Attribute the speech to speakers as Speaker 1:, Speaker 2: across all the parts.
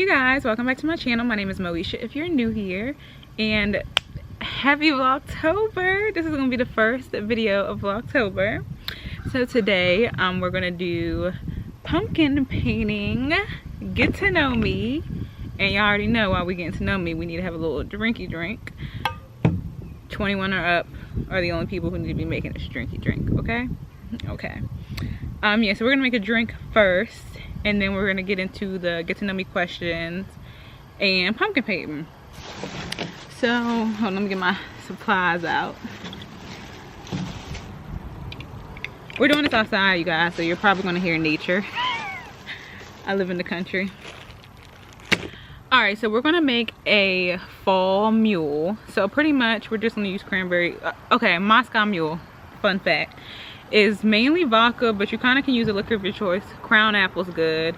Speaker 1: guys, welcome back to my channel. My name is Moesha if you're new here, and happy Vlogtober. This is gonna be the first video of Vlogtober. So today we're gonna do pumpkin painting, get to know me, and y'all already know while we getting to know me, we need to have a little drinky drink. 21 or up are the only people who need to be making this drinky drink, okay? Okay. Yeah, so we're gonna make a drink first, and then we're gonna get into the get to know me questions and pumpkin painting. So hold on, let me get my supplies out. We're doing this outside, you guys, so you're probably gonna hear nature. I live in the country. All right, so we're gonna make a fall mule. So pretty much we're just gonna use cranberry. Okay, Moscow Mule, fun fact, is mainly vodka, but you kind of can use a liquor of your choice. Crown apple's good,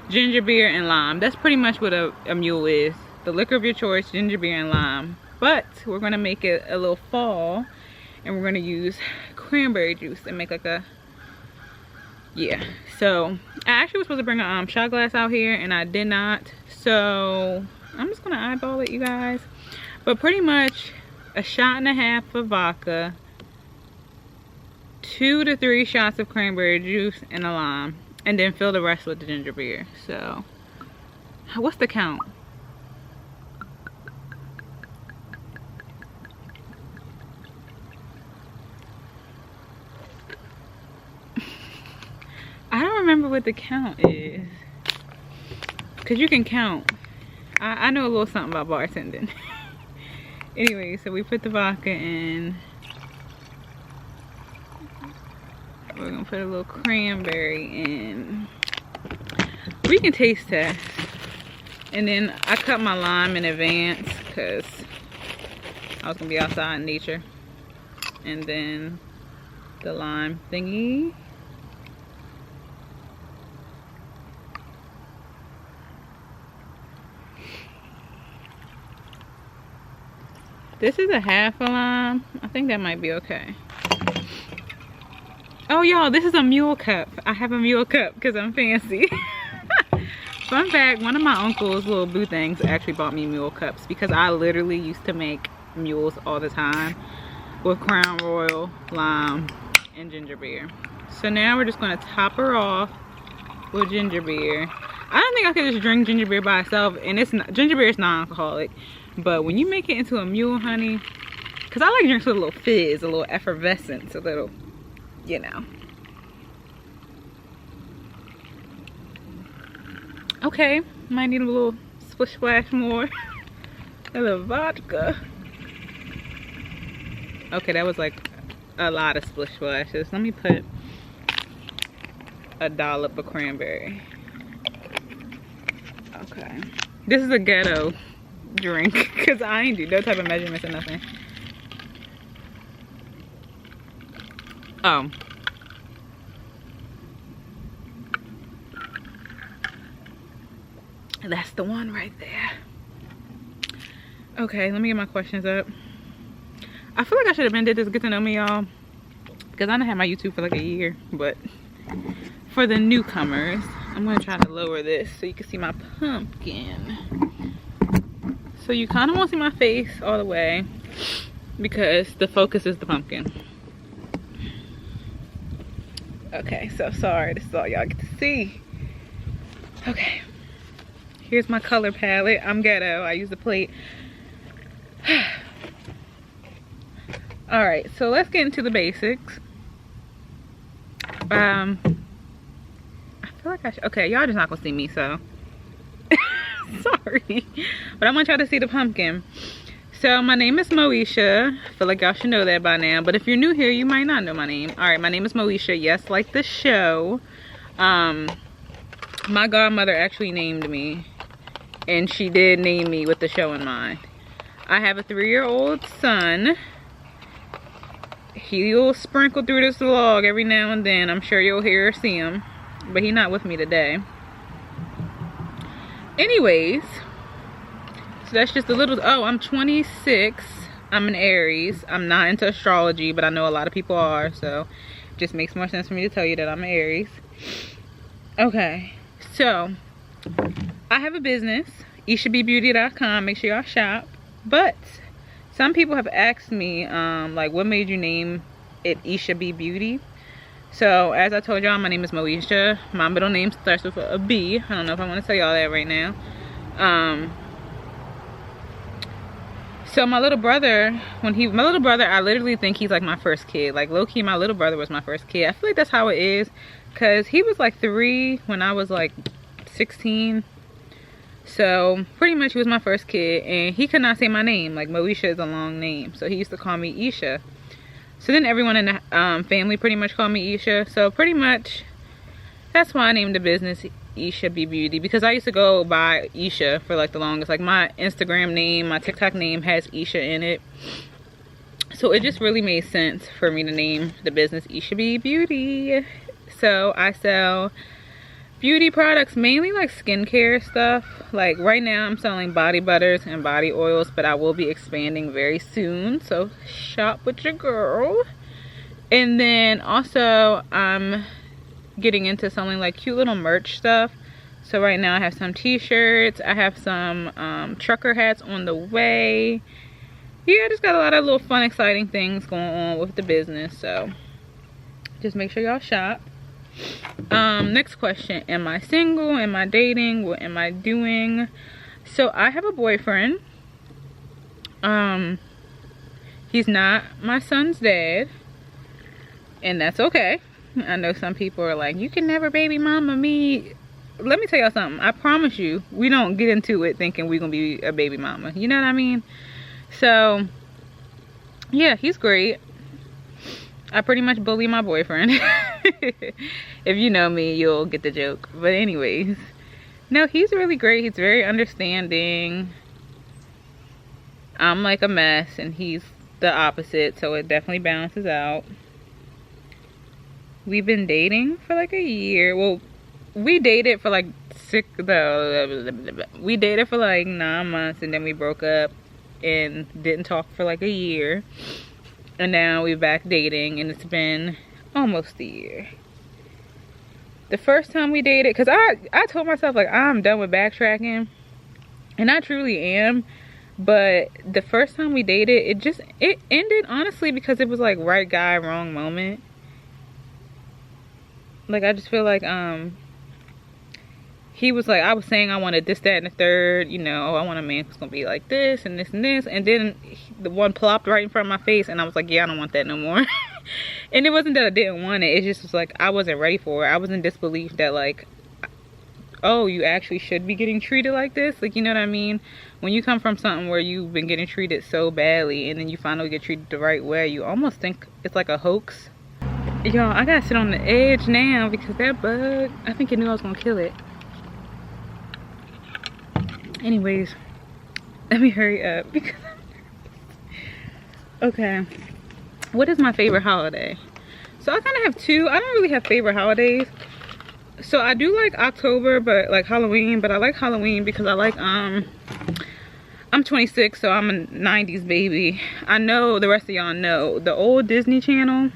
Speaker 1: ginger beer and lime. That's pretty much what a mule is. The liquor of your choice, ginger beer and lime. But we're gonna make it a little fall, and we're gonna use cranberry juice and make like a, yeah. So I actually was supposed to bring a shot glass out here, and I did not. So I'm just gonna eyeball it, you guys. But pretty much a shot and a half of vodka, 2 to 3 shots of cranberry juice and a lime, and then fill the rest with the ginger beer. So what's the count? I don't remember what the count is, because you can count. I know a little something about bartending. Anyway, so we put the vodka in. We're gonna put a little cranberry in. We can taste test. And then I cut my lime in advance because I was gonna be outside in nature. And then the lime thingy. This is a half a lime. I think that might be okay. Oh, y'all, this is a mule cup. I have a mule cup because I'm fancy. Fun fact, one of my uncle's little boo things actually bought me mule cups because I literally used to make mules all the time with Crown Royal, lime, and ginger beer. So now we're just going to top her off with ginger beer. I don't think I could just drink ginger beer by itself, and it's not, ginger beer is non-alcoholic. But when you make it into a mule, honey, because I like drinks with a little fizz, a little effervescence, a little, you know. Okay, might need a little splish splash more. A little vodka. Okay, that was like a lot of splish splashes. Let me put a dollop of cranberry. Okay. This is a ghetto drink because I ain't do no type of measurements or nothing. Oh. That's the one right there. Okay, let me get my questions up. I feel like I should have been did this get to know me, y'all, because I done had my YouTube for like a year. But for the newcomers, I'm gonna try to lower this so you can see my pumpkin. So you kind of won't see my face all the way because the focus is the pumpkin. Okay, so sorry, this is all y'all get to see. Okay, here's my color palette. I'm ghetto, I use the plate. All right, so let's get into the basics. I feel like I should, okay, y'all just not gonna see me, so sorry, but I want y'all to see the pumpkin. So my name is Moesha. I feel like y'all should know that by now, but if you're new here, you might not know my name. All right, my name is Moesha. Yes, like the show. My godmother actually named me, and she did name me with the show in mind. I have a 3-year-old son. He'll sprinkle through this vlog every now and then. I'm sure you'll hear or see him, but he's not with me today. Anyways, so that's just a little, oh, I'm 26. I'm an Aries. I'm not into astrology, but I know a lot of people are, so it just makes more sense for me to tell you that I'm an Aries. Okay, so I have a business, ishabebeauty.com. Make sure y'all shop. But some people have asked me, like, what made you name it Isha Be Beauty? So as I told y'all, my name is Moesha. My middle name starts with a B. I don't know if I want to tell y'all that right now. So my little brother, I literally think he's like my first kid. Like, low-key, my little brother was my first kid. I feel like that's how it is, because he was like 3 when I was like 16. So pretty much he was my first kid, and he could not say my name. Like, Moesha is a long name, so he used to call me Isha. So then everyone in the family pretty much called me Isha. So pretty much that's why I named the business Isha Be Beauty, because I used to go by Isha for like the longest. Like, my Instagram name, my TikTok name has Isha in it. So it just really made sense for me to name the business Isha Be Beauty. So I sell beauty products, mainly like skincare stuff. Like, right now I'm selling body butters and body oils, but I will be expanding very soon, so shop with your girl. And then also I'm getting into selling like cute little merch stuff. So right now I have some t-shirts, I have some trucker hats on the way. Yeah, I just got a lot of little fun, exciting things going on with the business, so just make sure y'all shop. Next question, am I single? Am I dating? What am I doing? So I have a boyfriend. He's not my son's dad, and that's okay. I know some people are like, you can never baby mama me. Let me tell y'all something. I promise you, we don't get into it thinking we're gonna be a baby mama. You know what I mean? So yeah, he's great. I pretty much bully my boyfriend. If you know me, you'll get the joke. But anyways, no, he's really great. He's very understanding. I'm like a mess and he's the opposite, so it definitely balances out. We've been dating for like a year. Well, we dated for like 9 months, and then we broke up and didn't talk for like a year. And now we're back dating, and it's been almost a year. The first time we dated, because I told myself, like, I'm done with backtracking, and I truly am. But the first time we dated, it ended honestly because it was like right guy, wrong moment. Like, I just feel like he was like, I was saying I wanted this, that, and the third, you know, I want a man who's gonna be like this and this and this, and then the one plopped right in front of my face, and I was like, yeah, I don't want that no more. And it wasn't that I didn't want it, it just was like I wasn't ready for it. I was in disbelief that, like, oh, you actually should be getting treated like this. Like, you know what I mean? When you come from something where you've been getting treated so badly, and then you finally get treated the right way, you almost think it's like a hoax. Y'all, I gotta sit on the edge now because that bug, I think it knew I was gonna kill it. Anyways, let me hurry up because okay, what is my favorite holiday? So I kind of have two. I don't really have favorite holidays. So I do like October, but like Halloween, but I like Halloween because I like I'm 26, so I'm a 90s baby. I know the rest of y'all know the old Disney Channel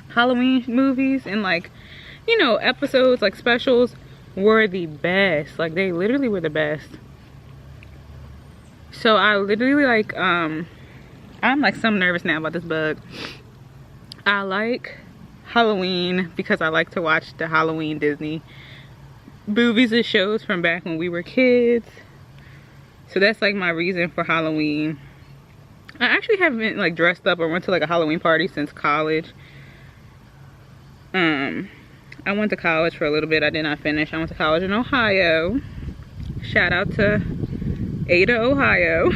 Speaker 1: Halloween movies and, like, you know, episodes, like specials, were the best. Like, they literally were the best. So I literally like I'm like so nervous now about this bug. I like Halloween because I like to watch the Halloween Disney movies and shows from back when we were kids. So that's like my reason for Halloween. I actually haven't like dressed up or went to like a Halloween party since college. I went to college for a little bit. I did not finish. I went to college in Ohio. Shout out to Ada, Ohio.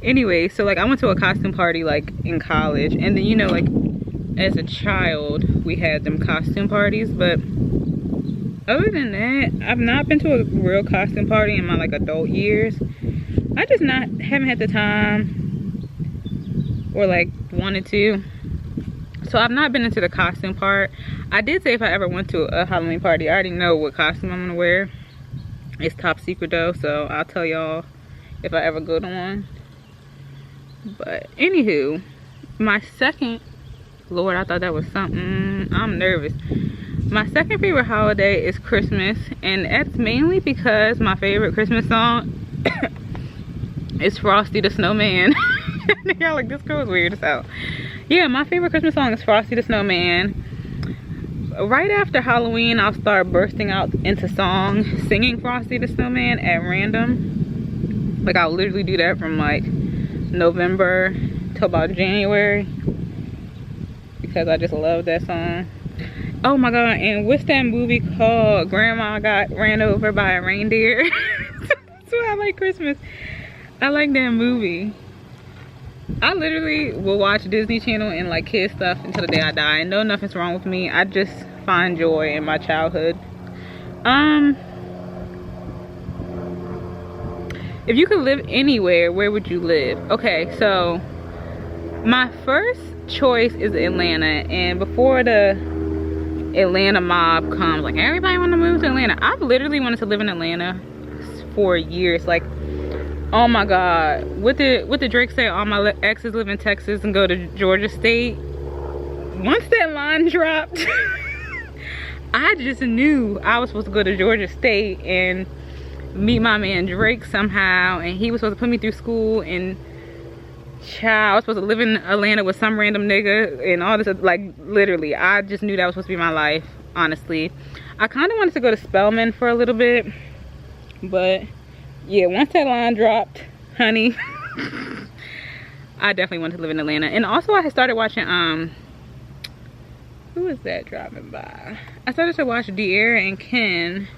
Speaker 1: Anyway, so like I went to a costume party like in college, and then, you know, like as a child we had them costume parties, but other than that, I've not been to a real costume party in my like adult years. I just haven't had the time or like wanted to. So I've not been into the costume part. I did say if I ever went to a Halloween party, I already know what costume I'm gonna wear. It's top secret though, so I'll tell y'all if I ever go to one. But anywho, my second, Lord, I thought that was something. I'm nervous. My second favorite holiday is Christmas, and that's mainly because my favorite Christmas song is Frosty the Snowman. Y'all like, this girl is weird as hell. Yeah, my favorite Christmas song is Frosty the Snowman. Right after Halloween, I'll start bursting out into song singing Frosty the Snowman at random. Like, I'll literally do that from like November till about January, because I just love that song. Oh my god, and what's that movie called? Grandma Got Ran Over by a Reindeer. That's why I like Christmas. I like that movie. I literally will watch Disney Channel and like kid stuff until the day I die, and no, nothing's wrong with me. I just find joy in my childhood. If you could live anywhere, where would you live? Okay, so my first choice is Atlanta, and before the Atlanta mob comes, like everybody want to move to Atlanta, I've literally wanted to live in Atlanta for years. Like, oh my god, what did Drake say? All my exes live in Texas and go to Georgia State. Once that line dropped, I just knew I was supposed to go to Georgia State and meet my man Drake somehow, and he was supposed to put me through school, and child, I was supposed to live in Atlanta with some random nigga and all this. Like, literally, I just knew that was supposed to be my life, honestly. I kind of wanted to go to Spelman for a little bit, but yeah, once that line dropped, honey, I definitely wanted to live in Atlanta. And also, I had started watching, who was that driving by? I started to watch De'Ara and Ken,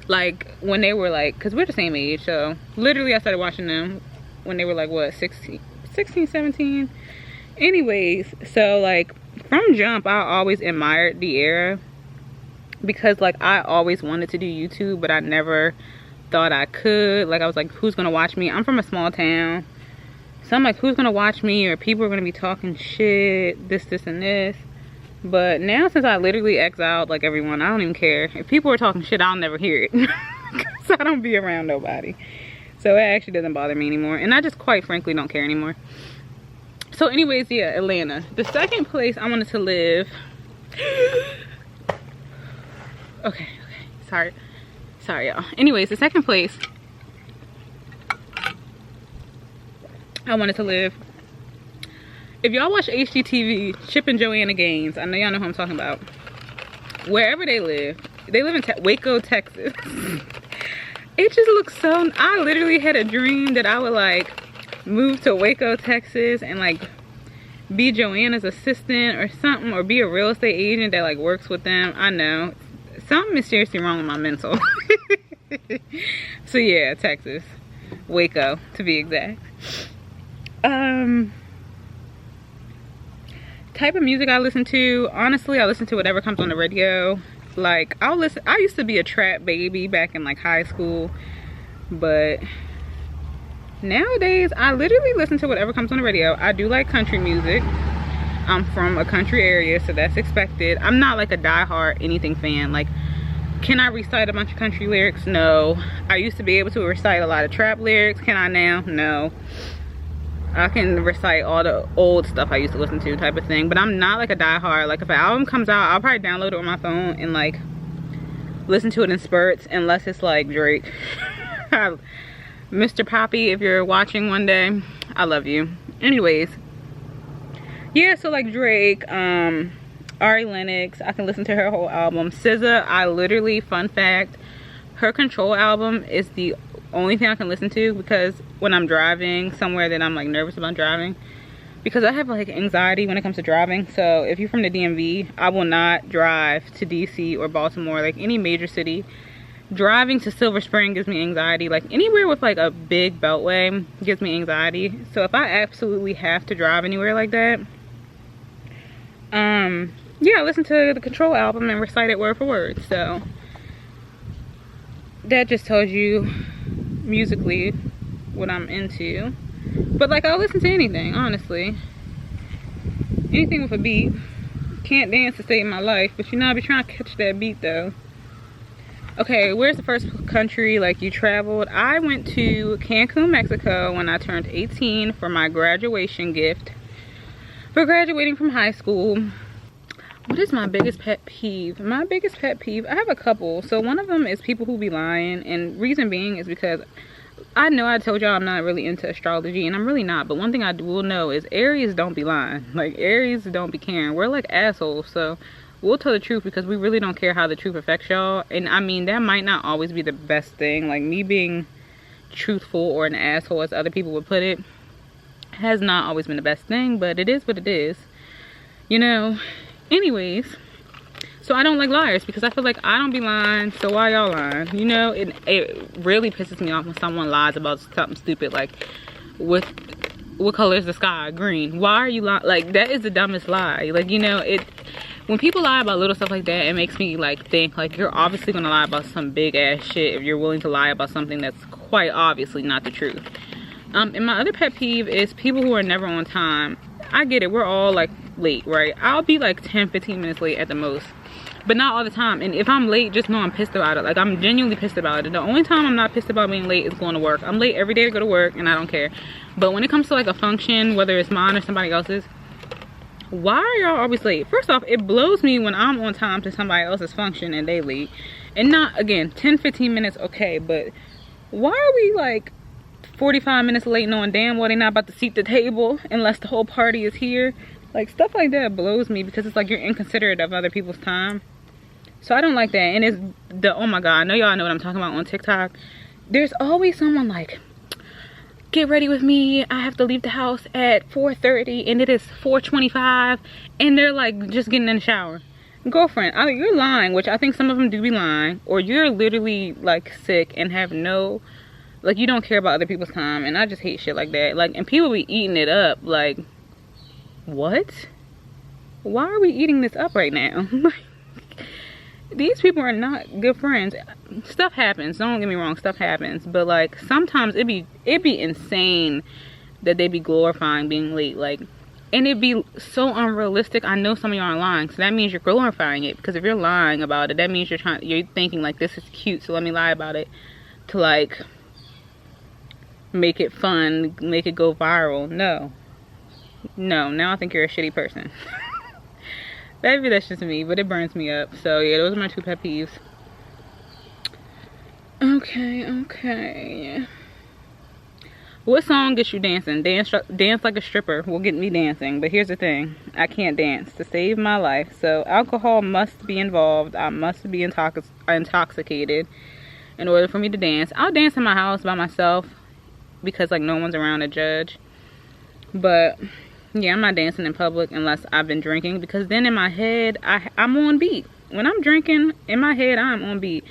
Speaker 1: like, when they were like, because we're the same age, so literally I started watching them when they were like, what, 16, 17? Anyways, so like, from jump, I always admired De'Ara, because like, I always wanted to do YouTube, but I never thought I could. Like, I was like, who's gonna watch me? I'm from a small town, so I'm like, who's gonna watch me? Or people are gonna be talking shit, this and this. But now, since I literally exiled like everyone, I don't even care. If people are talking shit, I'll never hear it, because I don't be around nobody. So it actually doesn't bother me anymore, and I just quite frankly don't care anymore. So anyways, yeah, Atlanta. The second place I wanted to live, okay, sorry y'all. Anyways, the second place I wanted to live, if y'all watch HGTV, Chip and Joanna Gaines, I know y'all know who I'm talking about. Wherever they live in Waco, Texas. It just looks so, I literally had a dream that I would like move to Waco, Texas, and like be Joanna's assistant or something, or be a real estate agent that like works with them. I know, something is seriously wrong with my mental. So yeah, Texas, Waco to be exact. Type of music I listen to, honestly, I listen to whatever comes on the radio. Like, I used to be a trap baby back in like high school, but nowadays I literally listen to whatever comes on the radio. I do like country music. I'm from a country area, so that's expected. I'm not like a diehard anything fan. Like, can I recite a bunch of country lyrics? No. I used to be able to recite a lot of trap lyrics. Can I now? No. I can recite all the old stuff I used to listen to, type of thing, but I'm not like a diehard. Like, if an album comes out, I'll probably download it on my phone and like listen to it in spurts, unless it's like Drake. Mr. Poppy, if you're watching one day, I love you. Anyways, yeah, so like Drake, Ari Lennox, I can listen to her whole album. SZA, I literally, fun fact, her Control album is the only thing I can listen to, because when I'm driving somewhere that I'm like nervous about driving, because I have like anxiety when it comes to driving. So if you're from the DMV, I will not drive to DC or Baltimore, like any major city. Driving to Silver Spring gives me anxiety. Like anywhere with like a big beltway gives me anxiety. So if I absolutely have to drive anywhere like that, yeah, I listen to the Control album and recite it word for word. So that just tells you musically what I'm into. But like, I'll listen to anything, honestly. Anything with a beat. Can't dance to save my life, but you know, I be trying to catch that beat though. Okay, where's the first country like you traveled? I went to Cancun, Mexico when I turned 18 for my graduation gift for graduating from high school. What is my biggest pet peeve? My biggest pet peeve, I have a couple. So one of them is people who be lying, and reason being is because I know I told y'all I'm not really into astrology, and I'm really not, but one thing I will know is Aries don't be lying. Like, Aries don't be caring. We're like assholes, so we'll tell the truth because we really don't care how the truth affects y'all. And I mean, that might not always be the best thing. Like, me being truthful or an asshole, as other people would put it, has not always been the best thing, but it is what it is, you know. Anyways, so I don't like liars because I feel like I don't be lying, so why y'all lying? You know, it really pisses me off when someone lies about something stupid, like what color is the sky? Green. Why are you lying? Like, that is the dumbest lie. Like, you know, when people lie about little stuff like that, it makes me like think like you're obviously gonna lie about some big ass shit if you're willing to lie about something that's quite obviously not the truth. And my other pet peeve is people who are never on time. I get it, we're all like late, right? I'll be like 10-15 minutes late at the most, but not all the time. And if I'm late, just know I'm pissed about it. Like, I'm genuinely pissed about it. The only time I'm not pissed about being late is going to work. I'm late every day to go to work and I don't care. But when it comes to like a function, whether it's mine or somebody else's, why are y'all always late? First off, it blows me when I'm on time to somebody else's function and they late. And not, again, 10-15 minutes, okay, but why are we like 45 minutes late knowing damn well they're not about to seat the table unless the whole party is here? Like, stuff like that blows me because it's like you're inconsiderate of other people's time. So I don't like that. And it's the, oh my god, I know y'all know what I'm talking about on TikTok. There's always someone like, get ready with me, I have to leave the house at 4:30 and it is 4:25, and they're like just getting in the shower. Girlfriend, either you're lying, which I think some of them do be lying, or you're literally like sick and have no, like, you don't care about other people's time. And I just hate shit like that. Like, and people be eating it up. Like, what? Why are we eating this up right now? These people are not good friends. Stuff happens, don't get me wrong, stuff happens, but like sometimes it be insane that they be glorifying being late. Like, and it be so unrealistic. I know some of y'all are lying, so that means you're glorifying it, because if you're lying about it, that means you're thinking like, this is cute, so let me lie about it to like make it fun, make it go viral. No, now I think you're a shitty person. Maybe that's just me, but it burns me up. So yeah, those are my two pet peeves. Okay. What song gets you dancing? Dance like a stripper will get me dancing. But here's the thing, I can't dance to save my life. So alcohol must be involved. I must be intoxicated in order for me to dance. I'll dance in my house by myself because like no one's around to judge. But yeah, I'm not dancing in public unless I've been drinking, because then in my head I'm on beat. When I'm drinking, in my head I'm on beat.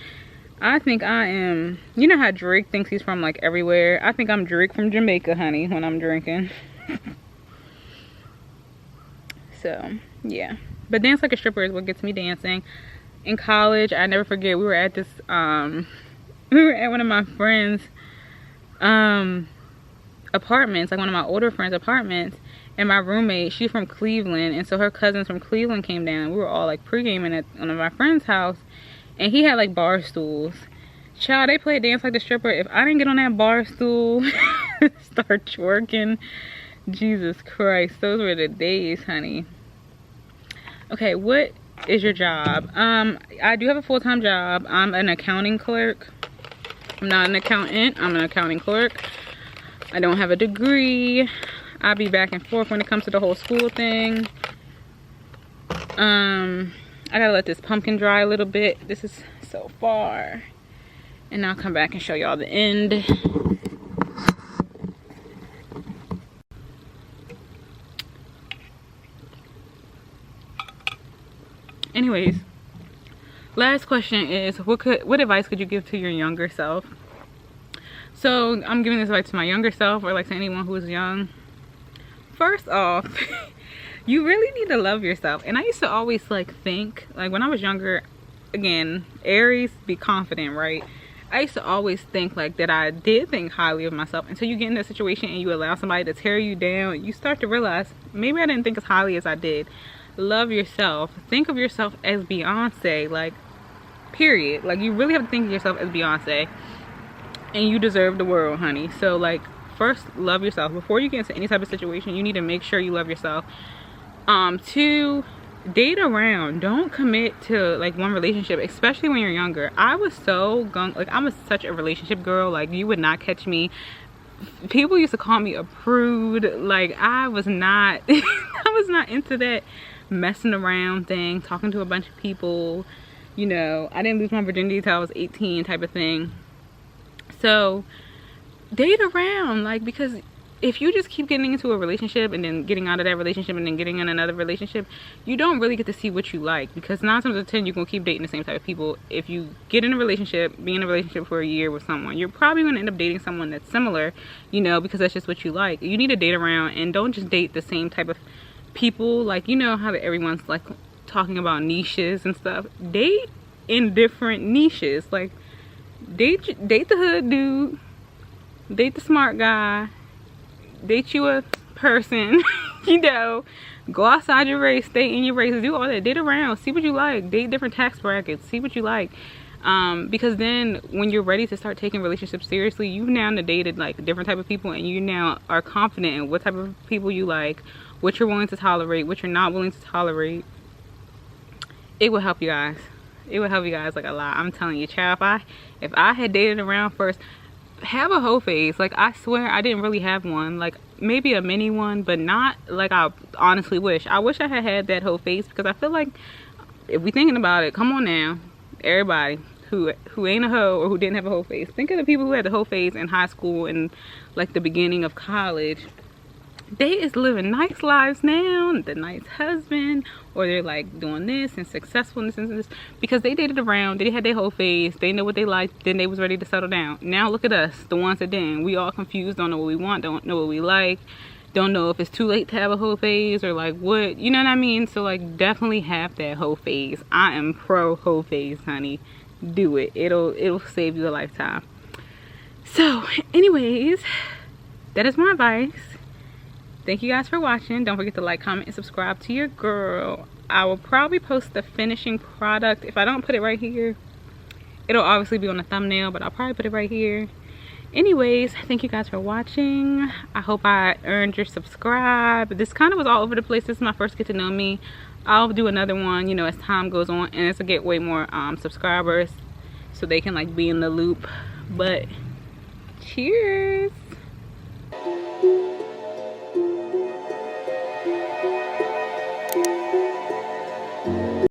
Speaker 1: I think I am, you know how Drake thinks he's from like everywhere? I think I'm Drake from Jamaica, honey, when I'm drinking. So yeah, but dance like a stripper is what gets me dancing. In college, I never forget, we were at this we were at one of my friends apartments, like one of my older friends' apartments, and my roommate, she's from Cleveland, and so her cousins from Cleveland came down. We were all like pre-gaming at one of my friend's house, and he had like bar stools. Child, they played Dance Like the Stripper. If I didn't get on that bar stool start twerking, Jesus Christ, those were the days, honey. Okay, what is your job? I do have a full-time job. I'm an accounting clerk. I'm not an accountant, I'm an accounting clerk. I don't have a degree. I'll be back and forth when it comes to the whole school thing. I gotta let this pumpkin dry a little bit. This is so far. And I'll come back and show y'all the end. Anyways, last question is, what advice could you give to your younger self? So I'm giving this advice to my younger self, or like to anyone who is young. First off, you really need to love yourself. And I used to always like think, like when I was younger, again, Aries, be confident, right? I used to always think like that I did think highly of myself, until you get in a situation and you allow somebody to tear you down. You start to realize, maybe I didn't think as highly as I did. Love yourself. Think of yourself as Beyonce, like, period. Like, you really have to think of yourself as Beyonce, and you deserve the world, honey. So like, first, love yourself. Before you get into any type of situation, you need to make sure you love yourself. Two, date around. Don't commit to like one relationship, especially when you're younger. I was so like I'm such a relationship girl. Like you would not catch me. People used to call me a prude. Like I was not I was not into that messing around thing, talking to a bunch of people. You know, I didn't lose my virginity till I was 18 type of thing. So date around, like, because if you just keep getting into a relationship and then getting out of that relationship and then getting in another relationship, you don't really get to see what you like, because 9 times out of 10 you're gonna keep dating the same type of people. If you get in a relationship, be in a relationship for a year with someone, you're probably gonna end up dating someone that's similar, you know, because that's just what you like. You need to date around, and don't just date the same type of people. Like, you know how everyone's like talking about niches and stuff. Date in different niches. Like date the hood dude, date the smart guy, date you a person, you know, go outside your race, stay in your race, do all that. Date around, see what you like, date different tax brackets, see what you like, because then when you're ready to start taking relationships seriously, you've now dated like different type of people, and you now are confident in what type of people you like, what you're willing to tolerate, what you're not willing to tolerate. It will help you guys. It will help you guys like a lot. I'm telling you, child, if I had dated around first, have a whole phase. Like, I swear I didn't really have one. Like, maybe a mini one, but not like I honestly wish. I wish I had that whole phase, because I feel like if we thinking about it, come on now, everybody who ain't a hoe or who didn't have a whole phase, think of the people who had the whole phase in high school and like the beginning of college. They is living nice lives now, the nice husband, or they're like doing this and successful in this and this, because they dated around, they had their whole phase, they know what they liked, then they was ready to settle down. Now look at us, the ones that didn't. We all confused, don't know what we want, don't know what we like, don't know if it's too late to have a whole phase, or like what, you know what I mean? So like, definitely have that whole phase. I am pro whole phase, honey. Do it. It'll save you a lifetime. So anyways, that is my advice. Thank you guys for watching. Don't forget to like, comment, and subscribe to your girl. I will probably post the finishing product. If I don't put it right here, it'll obviously be on the thumbnail, but I'll probably put it right here. Anyways, thank you guys for watching. I hope I earned your subscribe. This kind of was all over the place. This is my first get to know me. I'll do another one, you know, as time goes on, and as I get way more subscribers, so they can like be in the loop. But cheers.